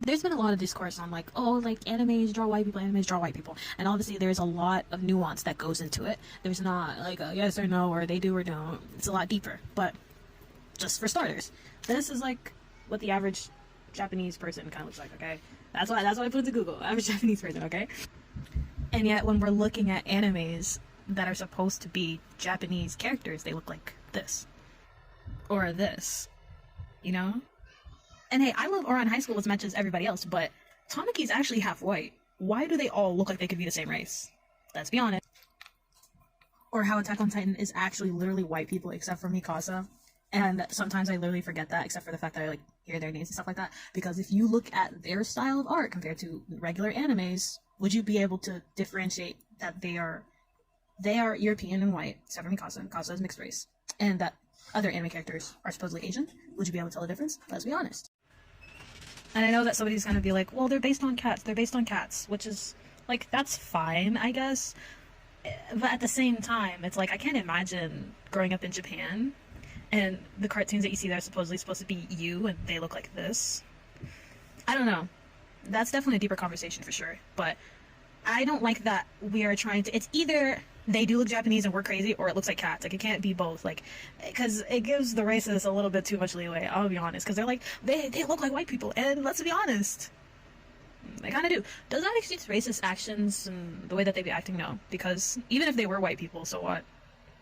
There's been a lot of discourse on like, oh, like animes draw white people, animes draw white people, and obviously there's a lot of nuance that goes into it. There's not like a yes or no, or they do or don't. It's a lot deeper. But just for starters, this is like what the average Japanese person kind of looks like. Okay, that's why I put into Google, average Japanese person. Okay, and yet when we're looking at animes that are supposed to be Japanese characters, they look like this or this, you know. And hey, I love Ouran High School as much as everybody else, but Tamaki's actually half white. Why do they all look like they could be the same race? Let's be honest. Or how Attack on Titan is actually literally white people except for Mikasa. And sometimes I literally forget that, except for the fact that I like hear their names and stuff like that. Because if you look at their style of art compared to regular animes, would you be able to differentiate that they are European and white, except for Mikasa? Mikasa is mixed race. And that other anime characters are supposedly Asian? Would you be able to tell the difference? Let's be honest. And I know that somebody's gonna be like, well, they're based on cats, which is, like, that's fine, I guess. But at the same time, it's like, I can't imagine growing up in Japan, and the cartoons that you see that are supposedly supposed to be you, and they look like this. I don't know. That's definitely a deeper conversation for sure, but I don't like that we are trying to, it's either they do look Japanese and we're crazy, or it looks like cats. Like, it can't be both. Like, because it gives the racists a little bit too much leeway, I'll be honest. Because they're like, they look like white people. And let's be honest, they kind of do. Does that excuse racist actions and the way that they be acting? No. Because even if they were white people, so what?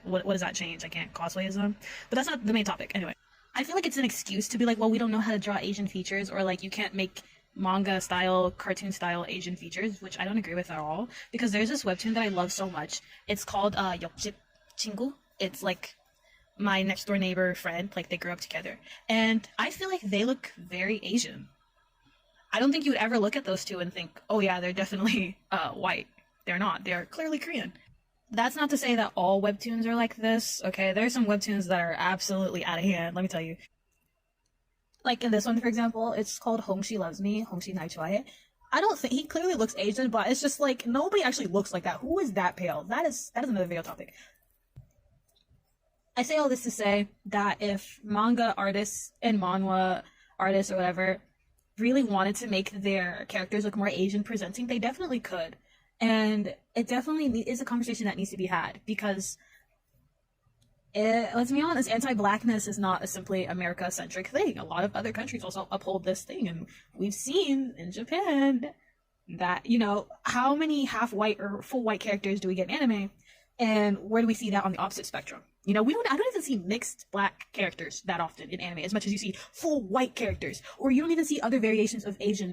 What does that change? I can't cosplay as them. But that's not the main topic. Anyway, I feel like it's an excuse to be like, well, we don't know how to draw Asian features, or like, you can't make manga style, cartoon style Asian features, which I don't agree with at all, because there's this webtoon that I love so much. It's called Yokjip Chingu. It's like my next door neighbor friend, like they grew up together, and I feel like they look very Asian. I don't think you would ever look at those two and think, oh yeah, they're definitely white. They're not. They're clearly Korean. That's not to say that all webtoons are like this, okay? There's some webtoons that are absolutely out of hand, let me tell you. Like in this one, for example, it's called Hong She Loves Me, Hong She Nai Chue. I don't think, he clearly looks Asian, but it's just like, nobody actually looks like that. Who is that pale? That is another video topic. I say all this to say that if manga artists and manhwa artists or whatever really wanted to make their characters look more Asian presenting, they definitely could. And it definitely is a conversation that needs to be had, because let's be honest, anti-blackness is not a simply America-centric thing. A lot of other countries also uphold this thing, and we've seen in Japan that, you know, how many half-white or full-white characters do we get in anime, and where do we see that on the opposite spectrum? You know, I don't even see mixed black characters that often in anime as much as you see full white characters, or you don't even see other variations of Asian